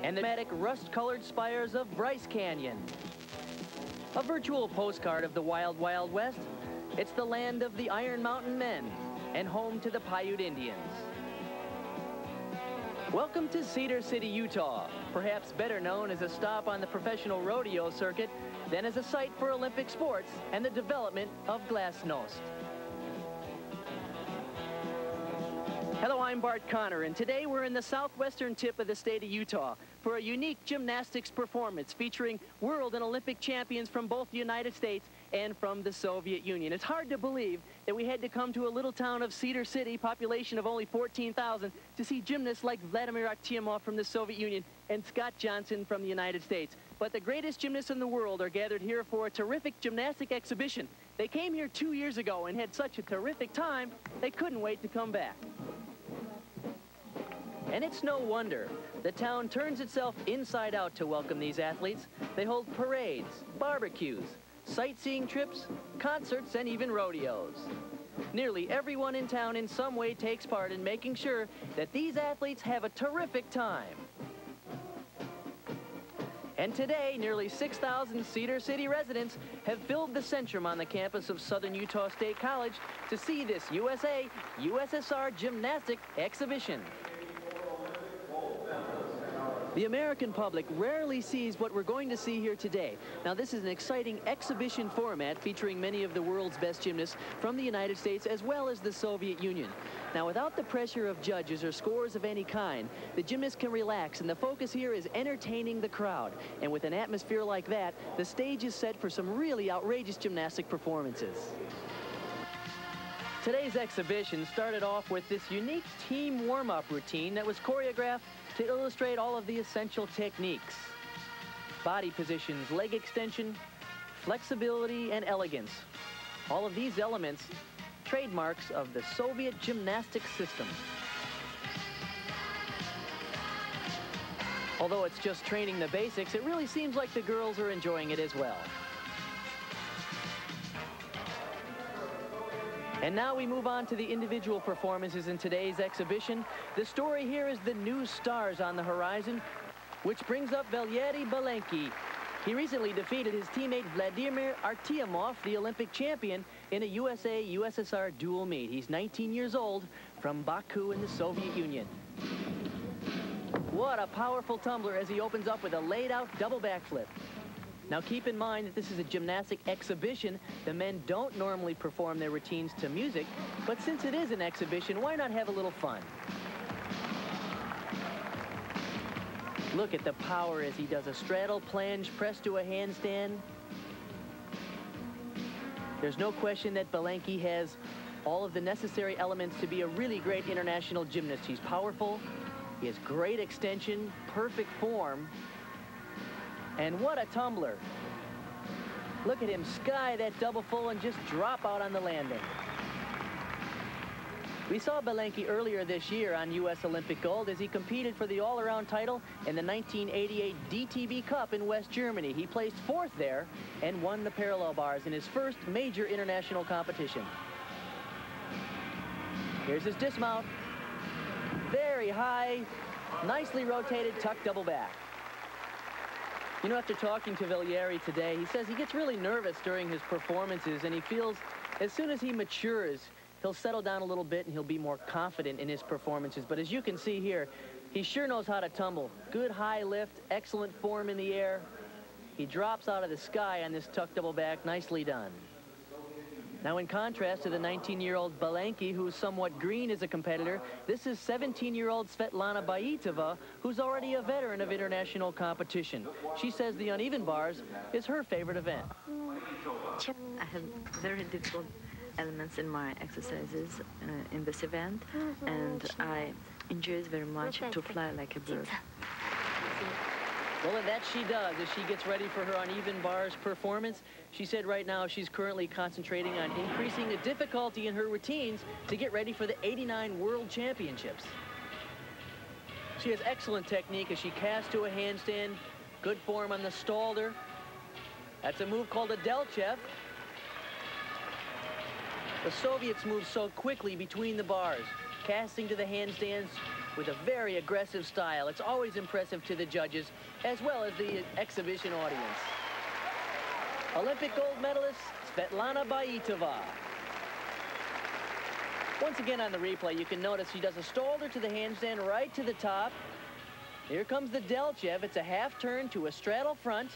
and the dramatic rust-colored spires of Bryce Canyon. A virtual postcard of the wild, wild west. It's the land of the Iron Mountain Men and home to the Paiute Indians. Welcome to Cedar City, Utah, perhaps better known as a stop on the professional rodeo circuit than as a site for Olympic sports and the development of glasnost. Hello, I'm Bart Connor, and today we're in the southwestern tip of the state of Utah for a unique gymnastics performance featuring world and Olympic champions from both the United States and from the Soviet Union. It's hard to believe that we had to come to a little town of Cedar City, population of only 14,000, to see gymnasts like Vladimir Artemov from the Soviet Union and Scott Johnson from the United States. But the greatest gymnasts in the world are gathered here for a terrific gymnastic exhibition. They came here 2 years ago and had such a terrific time, they couldn't wait to come back. And it's no wonder. The town turns itself inside out to welcome these athletes. They hold parades, barbecues, sightseeing trips, concerts, and even rodeos. Nearly everyone in town in some way takes part in making sure that these athletes have a terrific time. And today, nearly 6,000 Cedar City residents have filled the Centrum on the campus of Southern Utah State College to see this USA-USSR gymnastic exhibition. The American public rarely sees what we're going to see here today. Now, this is an exciting exhibition format featuring many of the world's best gymnasts from the United States as well as the Soviet Union. Now, without the pressure of judges or scores of any kind, the gymnasts can relax, and the focus here is entertaining the crowd. And with an atmosphere like that, the stage is set for some really outrageous gymnastic performances. Today's exhibition started off with this unique team warm-up routine that was choreographed to illustrate all of the essential techniques. Body positions, leg extension, flexibility, and elegance. All of these elements, trademarks of the Soviet gymnastics system. Although it's just training the basics, it really seems like the girls are enjoying it as well. And now we move on to the individual performances in today's exhibition. The story here is the new stars on the horizon, which brings up Valery Belenky. He recently defeated his teammate Vladimir Artemov, the Olympic champion, in a USA-USSR dual meet. He's 19 years old, from Baku in the Soviet Union. What a powerful tumbler as he opens up with a laid-out double backflip. Now keep in mind that this is a gymnastic exhibition. The men don't normally perform their routines to music, but since it is an exhibition, why not have a little fun? Look at the power as he does a straddle plunge pressed to a handstand. There's no question that Belenky has all of the necessary elements to be a really great international gymnast. He's powerful, he has great extension, perfect form. And what a tumbler. Look at him sky that double full and just drop out on the landing. We saw Belenky earlier this year on U.S. Olympic gold as he competed for the all-around title in the 1988 DTB Cup in West Germany. He placed fourth there and won the parallel bars in his first major international competition. Here's his dismount. Very high, nicely rotated tuck double back. You know, after talking to Valery today, he says he gets really nervous during his performances, and he feels as soon as he matures, he'll settle down a little bit and he'll be more confident in his performances. But as you can see here, he sure knows how to tumble. Good high lift, excellent form in the air. He drops out of the sky on this tuck double back. Nicely done. Now, in contrast to the 19-year-old Belenky, who's somewhat green as a competitor, this is 17-year-old Svetlana Baitova, who's already a veteran of international competition. She says the uneven bars is her favorite event. I have very difficult elements in my exercises in this event, and I enjoy it very much to fly like a bird. Well, and that she does as she gets ready for her uneven bars performance. She said right now she's currently concentrating on increasing the difficulty in her routines to get ready for the '89 World Championships. She has excellent technique as she casts to a handstand. Good form on the Stalder. That's a move called a Delchev. The Soviets move so quickly between the bars, casting to the handstands, with a very aggressive style. It's always impressive to the judges as well as the exhibition audience. Olympic gold medalist Svetlana Baitova. Once again on the replay, you can notice she does a stalder to the handstand right to the top. Here comes the Delchev. It's a half turn to a straddle front.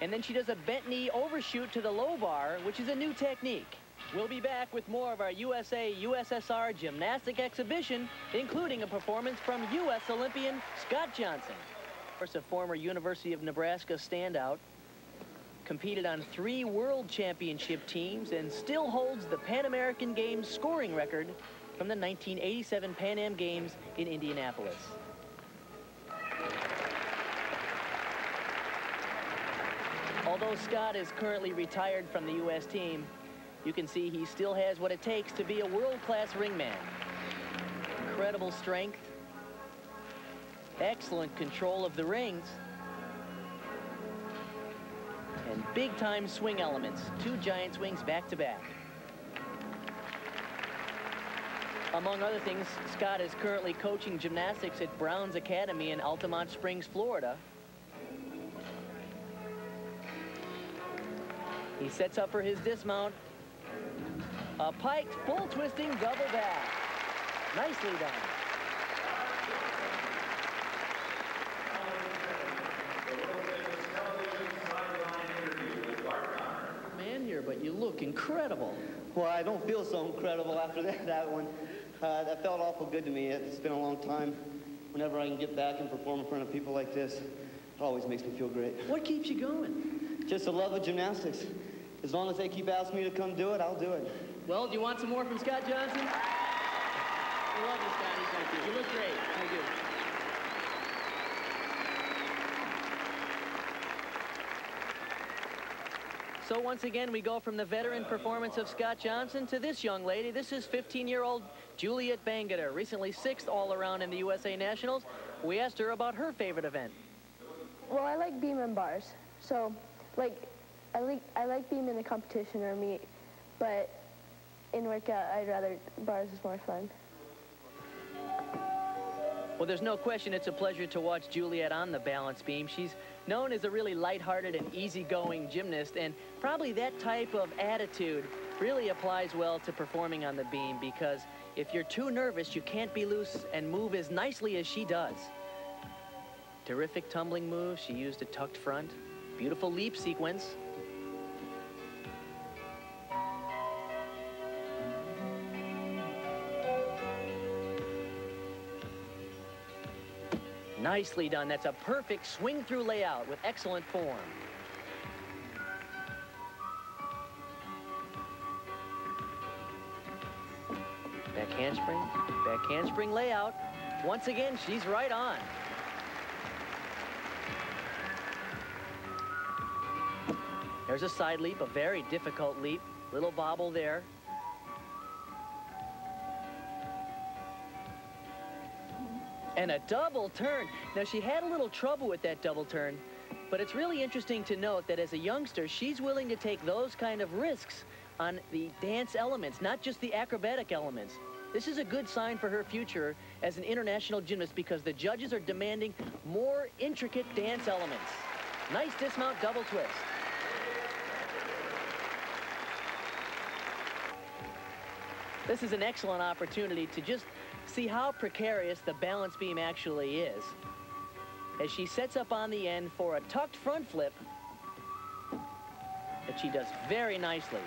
And then she does a bent knee overshoot to the low bar, which is a new technique. We'll be back with more of our USA-USSR gymnastic exhibition, including a performance from U.S. Olympian Scott Johnson. Of course, a former University of Nebraska standout, competed on 3 world championship teams and still holds the Pan American Games scoring record from the 1987 Pan Am Games in Indianapolis. Although Scott is currently retired from the U.S. team, you can see he still has what it takes to be a world-class ringman. Incredible strength, excellent control of the rings, and big-time swing elements. 2 giant swings back-to-back. Among other things, Scott is currently coaching gymnastics at Brown's Academy in Altamont Springs, Florida. He sets up for his dismount. A piked, full twisting double back. Nicely done. Man here, but you look incredible. Well, I don't feel so incredible after that one. That felt awful good to me. It's been a long time. Whenever I can get back and perform in front of people like this, it always makes me feel great. What keeps you going? Just the love of gymnastics. As long as they keep asking me to come do it, I'll do it. Well, do you want some more from Scott Johnson? I love you, Scotty. Thank you. You look great. Thank you. So once again, we go from the veteran performance of Scott Johnson to this young lady. This is 15-year-old Juliet Bangerter, recently 6th all-around in the USA Nationals. We asked her about her favorite event. Well, I like beam and bars. So, I like beam in the competition or meet, but in workout, I'd rather bars is more fun. Well, there's no question it's a pleasure to watch Juliet on the balance beam. She's known as a really lighthearted and easygoing gymnast, and probably that type of attitude really applies well to performing on the beam, because if you're too nervous, you can't be loose and move as nicely as she does. Terrific tumbling move. She used a tucked front. Beautiful leap sequence. Nicely done. That's a perfect swing through layout with excellent form. Back handspring layout. Once again, she's right on. There's a side leap, a very difficult leap. Little bobble there. And a double turn. Now, she had a little trouble with that double turn, but it's really interesting to note that as a youngster, she's willing to take those kind of risks on the dance elements, not just the acrobatic elements. This is a good sign for her future as an international gymnast, because the judges are demanding more intricate dance elements. Nice dismount double twist. This is an excellent opportunity to just see how precarious the balance beam actually is, as she sets up on the end for a tucked front flip that she does very nicely.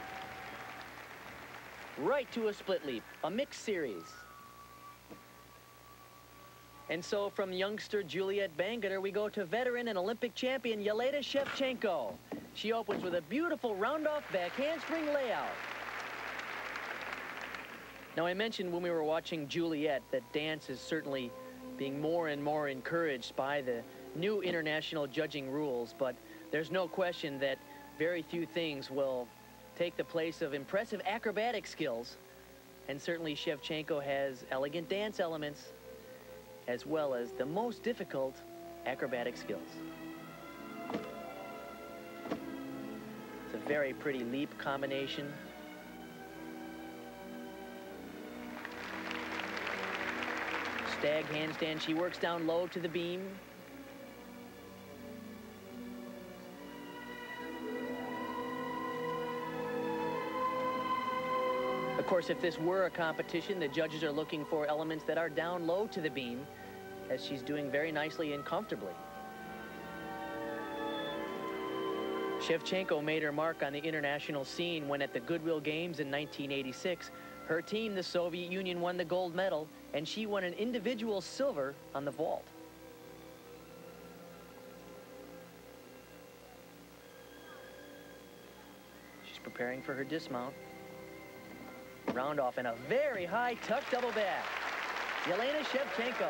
Right to a split leap, a mixed series. And so from youngster Juliet Bangerter, we go to veteran and Olympic champion Yelena Shevchenko. She opens with a beautiful round-off back handspring layout. Now, I mentioned when we were watching Juliet that dance is certainly being more and more encouraged by the new international judging rules, but there's no question that very few things will take the place of impressive acrobatic skills, and certainly Shevchenko has elegant dance elements as well as the most difficult acrobatic skills. It's a very pretty leap combination. Stag handstand. She works down low to the beam. Of course, if this were a competition, the judges are looking for elements that are down low to the beam, as she's doing very nicely and comfortably. Shevchenko made her mark on the international scene when at the Goodwill Games in 1986, her team, the Soviet Union, won the gold medal, and she won an individual silver on the vault. She's preparing for her dismount. Round off in a very high tuck double back. Yelena Shevchenko.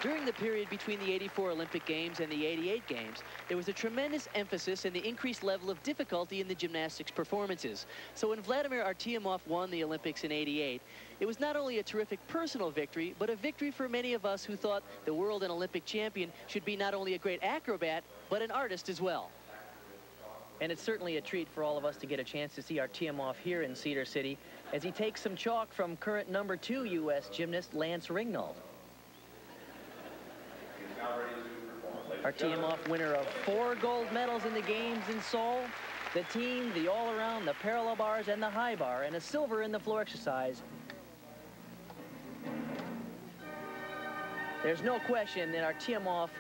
During the period between the '84 Olympic Games and the '88 Games, there was a tremendous emphasis in the increased level of difficulty in the gymnastics performances. So when Vladimir Artemov won the Olympics in '88, it was not only a terrific personal victory, but a victory for many of us who thought the world and Olympic champion should be not only a great acrobat, but an artist as well. And it's certainly a treat for all of us to get a chance to see Artemov here in Cedar City as he takes some chalk from current #2 U.S. gymnast Lance Ringnauld. Artemov, winner of 4 gold medals in the games in Seoul, the team, the all-around, the parallel bars, and the high bar, and a silver in the floor exercise. There's no question that Artemov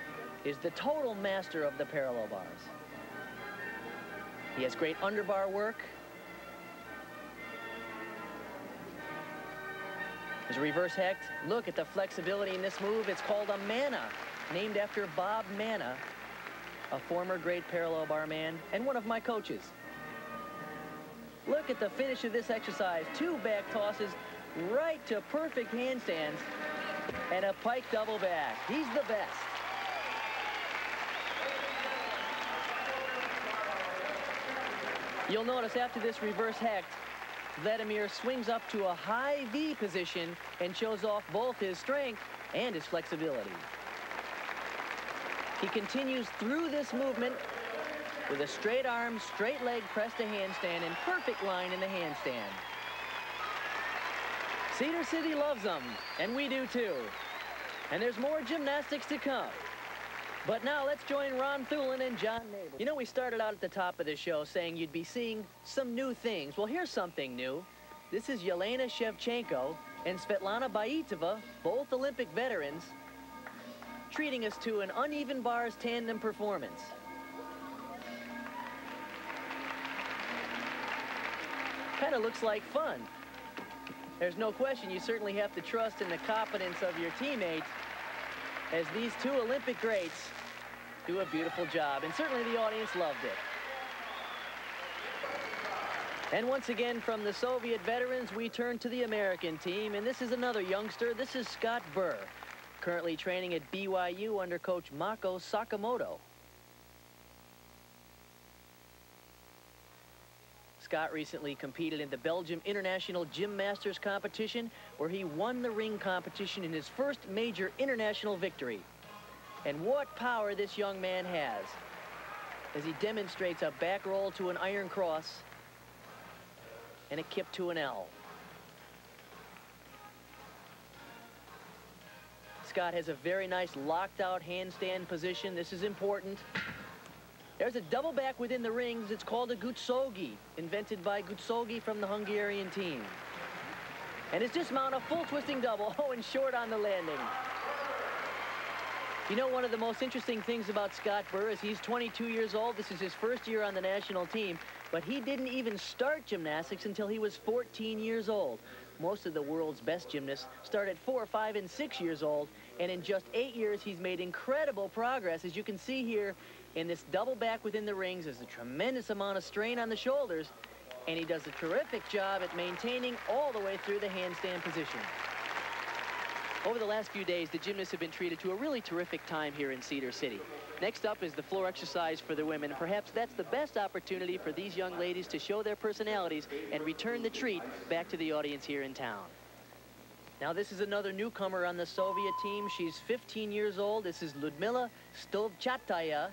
is the total master of the parallel bars. He has great underbar work. There's a reverse hecht. Look at the flexibility in this move. It's called a Manna, named after Bob Manna, a former great parallel bar man and one of my coaches. Look at the finish of this exercise. 2 back tosses right to perfect handstands and a pike double back. He's the best. You'll notice after this reverse hecht, Vladimir swings up to a high V position and shows off both his strength and his flexibility. He continues through this movement with a straight arm, straight leg press to handstand and perfect line in the handstand. Cedar City loves them, and we do too. And there's more gymnastics to come. But now let's join Ron Thulin and John Nabel. You know, we started out at the top of the show saying you'd be seeing some new things. Well, here's something new. This is Yelena Shevchenko and Svetlana Baitova, both Olympic veterans, treating us to an uneven bars tandem performance. Kind of looks like fun. There's no question you certainly have to trust in the competence of your teammates as these 2 Olympic greats do a beautiful job, and certainly the audience loved it. And once again, from the Soviet veterans, we turn to the American team, and this is another youngster. This is Scott Burr, currently training at BYU under coach Mako Sakamoto. Scott recently competed in the Belgium International Gym Masters competition, where he won the ring competition in his first major international victory. And what power this young man has as he demonstrates a back roll to an iron cross and a kip to an L. Scott has a very nice locked out handstand position. This is important. There's a double back within the rings. It's called a gutsogi, invented by Gutsogi from the Hungarian team. And his dismount, a full twisting double. Oh, and short on the landing. You know, one of the most interesting things about Scott Burr is he's 22 years old. This is his first year on the national team, but he didn't even start gymnastics until he was 14 years old. Most of the world's best gymnasts start at 4, 5, and 6 years old, and in just 8 years, he's made incredible progress. As you can see here, in this double back within the rings, there's a tremendous amount of strain on the shoulders, and he does a terrific job at maintaining all the way through the handstand position. Over the last few days, the gymnasts have been treated to a really terrific time here in Cedar City. Next up is the floor exercise for the women. Perhaps that's the best opportunity for these young ladies to show their personalities and return the treat back to the audience here in town. Now, this is another newcomer on the Soviet team. She's 15 years old. This is Ludmila Stovchataya.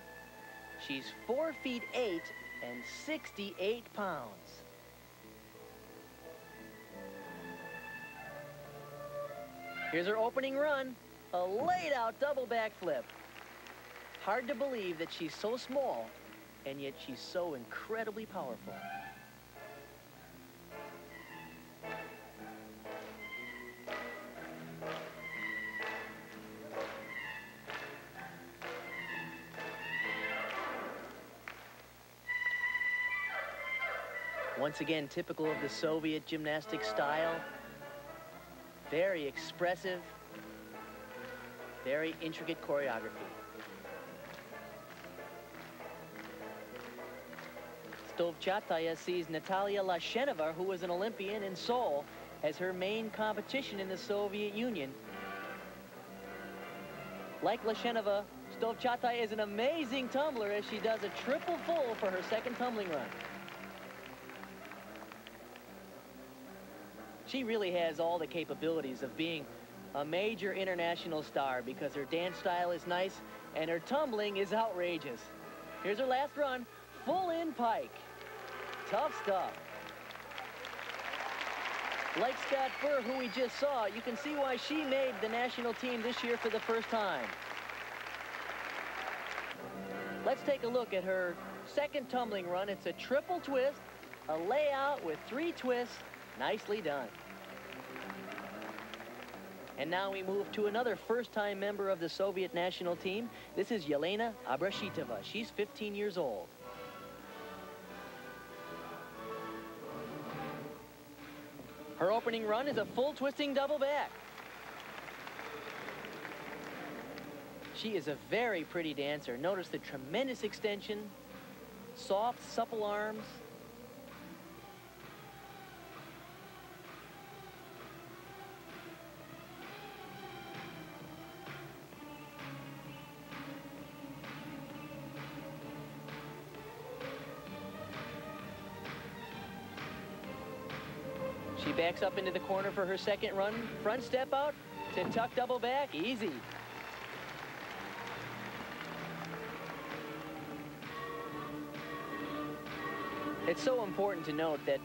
She's 4 feet 8 and 68 pounds. Here's her opening run, a laid-out double backflip. Hard to believe that she's so small, and yet she's so incredibly powerful. Once again, typical of the Soviet gymnastic style. Very expressive, very intricate choreography. Stovchataya sees Natalia Lashenova, who was an Olympian in Seoul, as her main competition in the Soviet Union. Like Lashenova, Stovchataya is an amazing tumbler as she does a triple full for her second tumbling run. She really has all the capabilities of being a major international star because her dance style is nice and her tumbling is outrageous. Here's her last run, full in pike. Tough stuff. Like Scott Burr, who we just saw, you can see why she made the national team this year for the first time. Let's take a look at her second tumbling run. It's a triple twist, a layout with 3 twists. Nicely done. And now we move to another first-time member of the Soviet national team. This is Yelena Abrashitova. She's 15 years old. Her opening run is a full twisting double back. She is a very pretty dancer. Notice the tremendous extension, soft, supple arms. She backs up into the corner for her second run. Front step out to tuck double back. Easy. It's so important to note that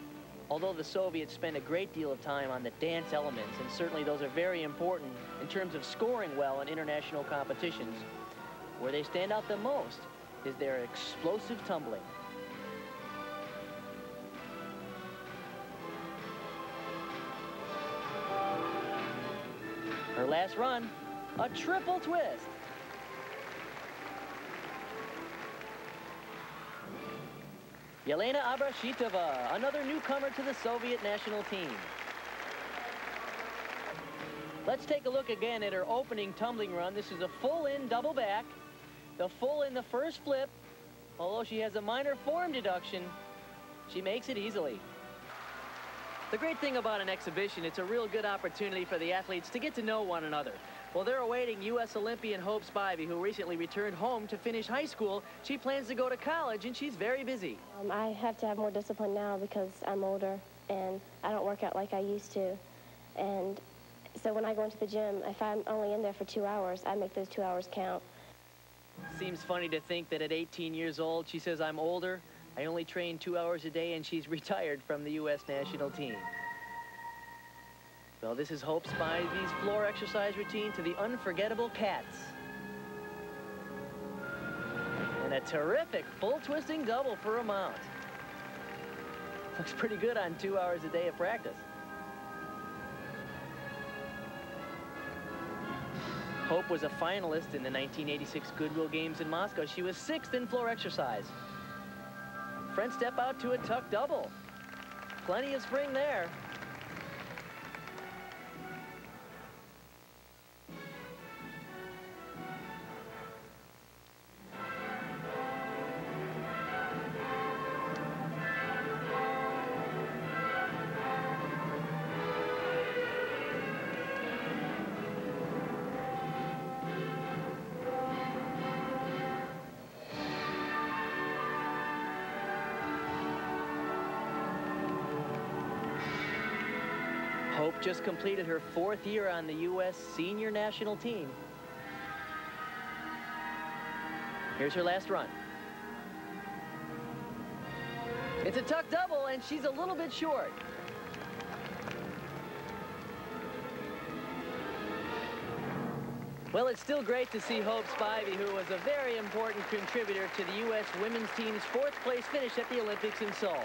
although the Soviets spend a great deal of time on the dance elements, and certainly those are very important in terms of scoring well in international competitions, where they stand out the most is their explosive tumbling. Her last run, a triple twist. Yelena Abrashitova, another newcomer to the Soviet national team. Let's take a look again at her opening tumbling run. This is a full-in double back. The full in the first flip. Although she has a minor form deduction, she makes it easily. The great thing about an exhibition, it's a real good opportunity for the athletes to get to know one another. Well, they're awaiting U.S. Olympian Hope Spivey, who recently returned home to finish high school. She plans to go to college, and she's very busy. I have to have more discipline now because I'm older, and I don't work out like I used to. And so when I go into the gym, if I'm only in there for 2 hours, I make those 2 hours count. Seems funny to think that at 18 years old, she says, I'm older. I only train 2 hours a day, and she's retired from the U.S. national team. Well, this is Hope Spivey's floor exercise routine to the unforgettable cats. And a terrific full twisting double for a mount. Looks pretty good on 2 hours a day of practice. Hope was a finalist in the 1986 Goodwill Games in Moscow. She was 6th in floor exercise. Front step out to a tuck double. Plenty of spring there. Hope just completed her 4th year on the U.S. senior national team. Here's her last run. It's a tuck double, and she's a little bit short. Well, it's still great to see Hope Spivey, who was a very important contributor to the U.S. women's team's 4th place finish at the Olympics in Seoul.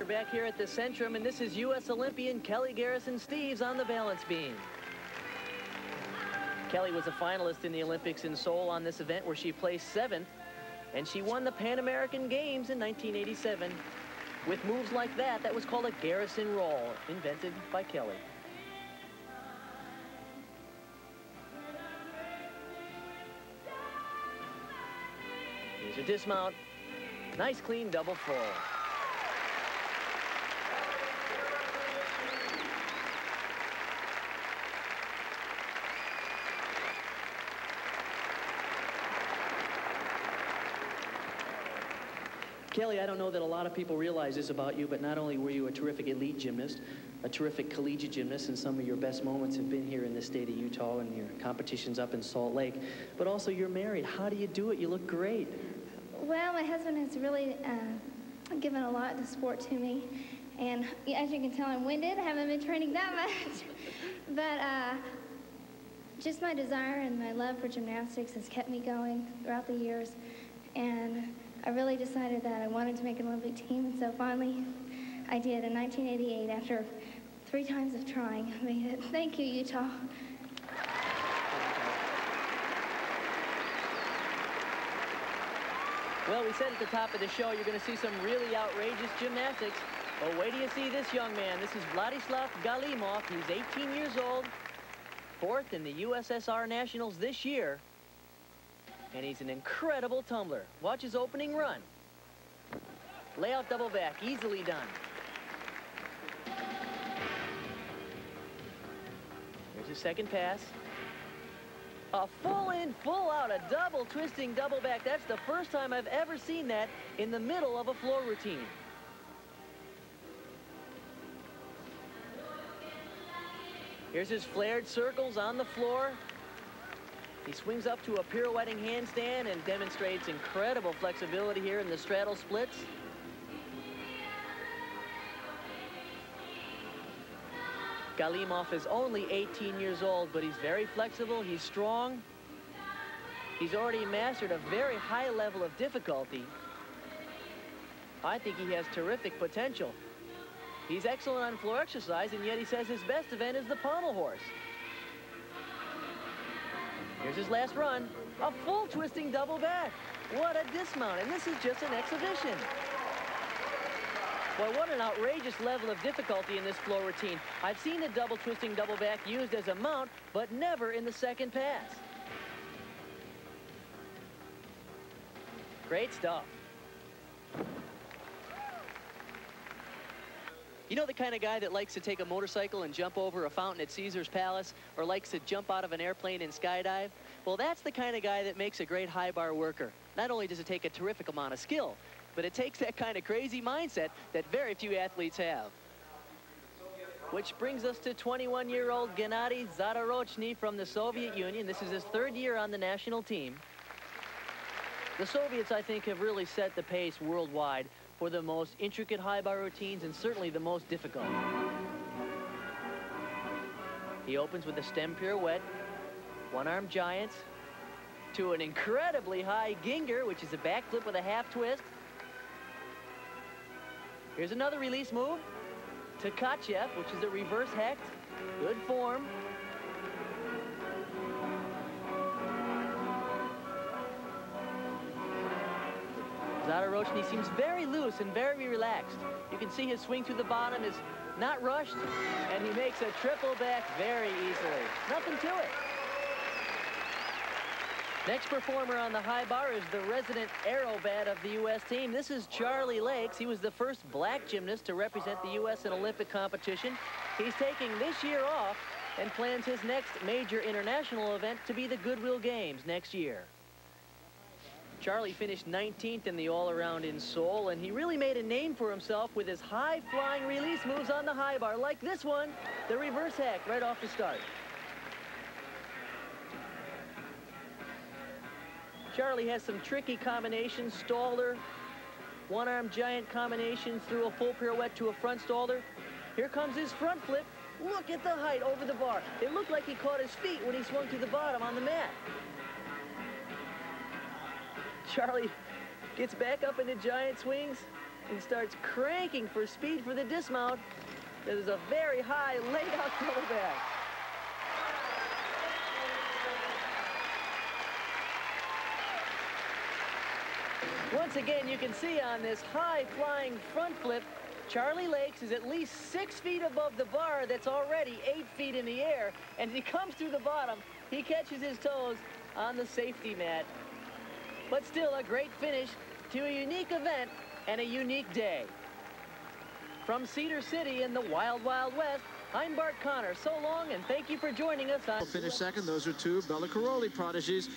We're back here at the Centrum, and this is U.S. Olympian Kelly Garrison Steeves on the balance beam. Kelly was a finalist in the Olympics in Seoul on this event, where she placed 7th, and she won the Pan American Games in 1987 with moves like that. That was called a Garrison roll, invented by Kelly. Here's a dismount. Nice clean double full. Kelly, I don't know that a lot of people realize this about you, but not only were you a terrific elite gymnast, a terrific collegiate gymnast, and some of your best moments have been here in the state of Utah and your competitions up in Salt Lake, but also you're married. How do you do it? You look great. Well, my husband has really given a lot of the sport to me, and as you can tell, I'm winded. I haven't been training that much, but just my desire and my love for gymnastics has kept me going throughout the years, and I really decided that I wanted to make an Olympic team, and so finally I did in 1988 after 3 times of trying. I made it. Thank you, Utah. Well, we said at the top of the show you're going to see some really outrageous gymnastics. Well, wait till you see this young man. This is Vladislav Galimov. He's 18 years old, 4th in the USSR Nationals this year. And he's an incredible tumbler. Watch his opening run. Layout double back, easily done. Here's his second pass. A full in, full out, a double twisting double back. That's the first time I've ever seen that in the middle of a floor routine. Here's his flared circles on the floor. He swings up to a pirouetting handstand and demonstrates incredible flexibility here in the straddle splits. Galimov is only 18 years old, but he's very flexible, he's strong. He's already mastered a very high level of difficulty. I think he has terrific potential. He's excellent on floor exercise, and yet he says his best event is the pommel horse. Here's his last run, a full twisting double back. What a dismount, and this is just an exhibition. Boy, what an outrageous level of difficulty in this floor routine. I've seen the double twisting double back used as a mount, but never in the second pass. Great stuff. You know the kind of guy that likes to take a motorcycle and jump over a fountain at Caesar's Palace, or likes to jump out of an airplane and skydive? Well, that's the kind of guy that makes a great high bar worker. Not only does it take a terrific amount of skill, but it takes that kind of crazy mindset that very few athletes have. Which brings us to 21-year-old Gennady Zatoroshni from the Soviet Union. This is his 3rd year on the national team. The Soviets, I think, have really set the pace worldwide for the most intricate high bar routines and certainly the most difficult. He opens with a stem pirouette, one-arm giants, to an incredibly high ginger, which is a backflip with a half twist. Here's another release move to Kachev, which is a reverse hecht. Good form. Zatoroshni seems very loose and very relaxed. You can see his swing through the bottom is not rushed, and he makes a triple back very easily. Nothing to it. Next performer on the high bar is the resident aerobat of the U.S. team. This is Charlie Lakes. He was the first black gymnast to represent the U.S. in Olympic competition. He's taking this year off and plans his next major international event to be the Goodwill Games next year. Charlie finished 19th in the all-around in Seoul, and he really made a name for himself with his high-flying release moves on the high bar, like this one, the reverse hack right off the start. Charlie has some tricky combinations, stalder, one-arm giant combinations through a full pirouette to a front stalder. Here comes his front flip, Look at the height over the bar. It looked like he caught his feet when he swung to the bottom on the mat. Charlie gets back up into giant swings and starts cranking for speed for the dismount. That is a very high laid-out double back. Once again, you can see on this high-flying front flip, Charlie Lakes is at least 6 feet above the bar that's already 8 feet in the air. And as he comes through the bottom, he catches his toes on the safety mat. But still a great finish to a unique event and a unique day. From Cedar City in the Wild Wild West, I'm Bart Connor. So long, and thank you for joining us on... Finished second. Those are two Bella Caroli prodigies.